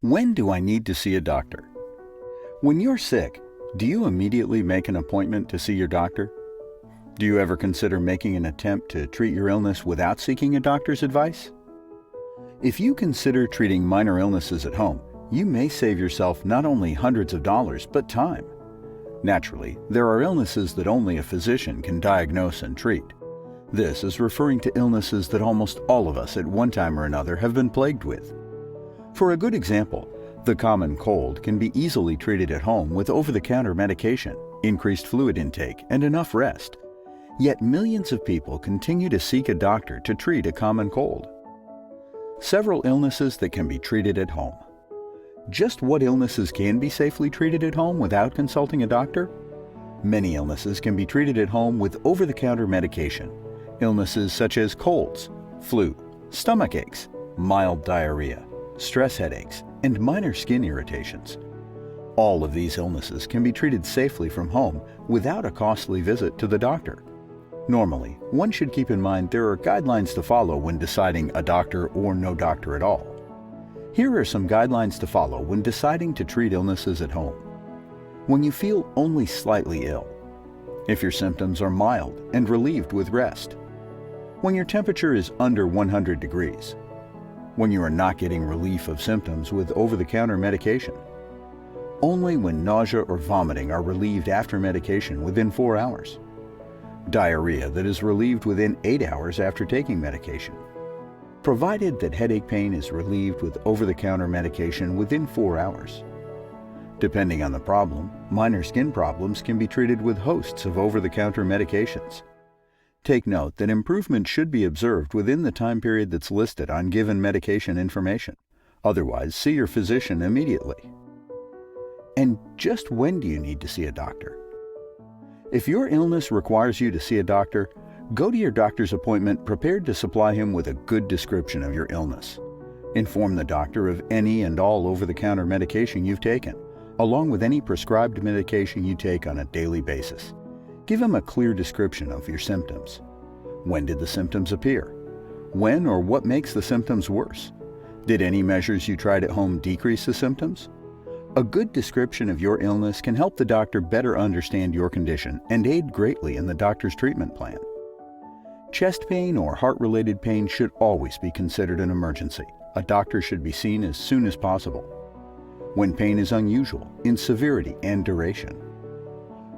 When do I need to see a doctor? When you're sick, do you immediately make an appointment to see your doctor? Do you ever consider making an attempt to treat your illness without seeking a doctor's advice? If you consider treating minor illnesses at home, you may save yourself not only hundreds of dollars, but time. Naturally, there are illnesses that only a physician can diagnose and treat. This is referring to illnesses that almost all of us at one time or another have been plagued with. For a good example, the common cold can be easily treated at home with over-the-counter medication, increased fluid intake, and enough rest. Yet millions of people continue to seek a doctor to treat a common cold. Several illnesses that can be treated at home. Just what illnesses can be safely treated at home without consulting a doctor? Many illnesses can be treated at home with over-the-counter medication. Illnesses such as colds, flu, stomach aches, mild diarrhea, stress headaches, and minor skin irritations. All of these illnesses can be treated safely from home without a costly visit to the doctor. Normally, one should keep in mind there are guidelines to follow when deciding a doctor or no doctor at all. Here are some guidelines to follow when deciding to treat illnesses at home. When you feel only slightly ill. If your symptoms are mild and relieved with rest. When your temperature is under 100 degrees. When you are not getting relief of symptoms with over-the-counter medication. Only when nausea or vomiting are relieved after medication within 4 hours. Diarrhea that is relieved within 8 hours after taking medication. Provided that headache pain is relieved with over-the-counter medication within 4 hours. Depending on the problem, minor skin problems can be treated with hosts of over-the-counter medications. Take note that improvement should be observed within the time period that's listed on given medication information. Otherwise, see your physician immediately. And just when do you need to see a doctor? If your illness requires you to see a doctor, go to your doctor's appointment prepared to supply him with a good description of your illness. Inform the doctor of any and all over-the-counter medication you've taken, along with any prescribed medication you take on a daily basis. Give him a clear description of your symptoms. When did the symptoms appear? When or what makes the symptoms worse? Did any measures you tried at home decrease the symptoms? A good description of your illness can help the doctor better understand your condition and aid greatly in the doctor's treatment plan. Chest pain or heart-related pain should always be considered an emergency. A doctor should be seen as soon as possible. When pain is unusual in severity and duration.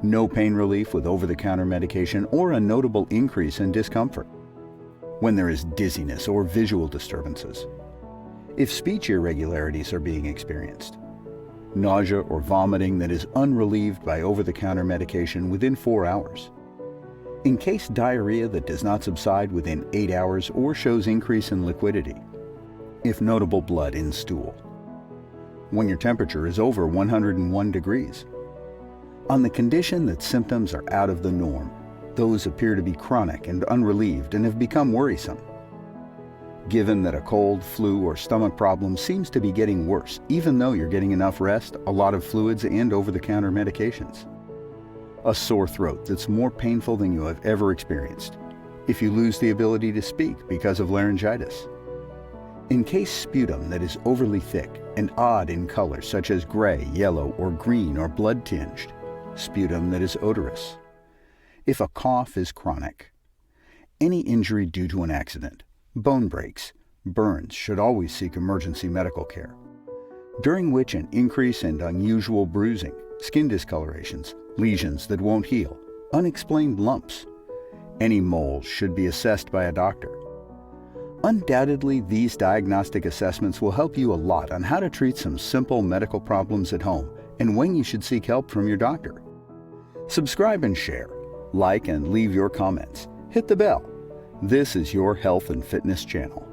No pain relief with over-the-counter medication or a notable increase in discomfort. When there is dizziness or visual disturbances. If speech irregularities are being experienced. Nausea or vomiting that is unrelieved by over-the-counter medication within 4 hours. In case diarrhea that does not subside within 8 hours or shows increase in liquidity. If notable blood in stool. When your temperature is over 101 degrees. On the condition that symptoms are out of the norm, those appear to be chronic and unrelieved and have become worrisome. Given that a cold, flu, or stomach problem seems to be getting worse, even though you're getting enough rest, a lot of fluids, and over-the-counter medications. A sore throat that's more painful than you have ever experienced. If you lose the ability to speak because of laryngitis. In case sputum that is overly thick and odd in color such as gray, yellow, or green or blood-tinged. Sputum that is odorous. If a cough is chronic. Any injury due to an accident, bone breaks, burns should always seek emergency medical care. During which an increase in unusual bruising, skin discolorations, lesions that won't heal, unexplained lumps. Any moles should be assessed by a doctor. Undoubtedly, these diagnostic assessments will help you a lot on how to treat some simple medical problems at home and when you should seek help from your doctor. Subscribe and share, like and leave your comments. Hit the bell. This is your health and fitness channel.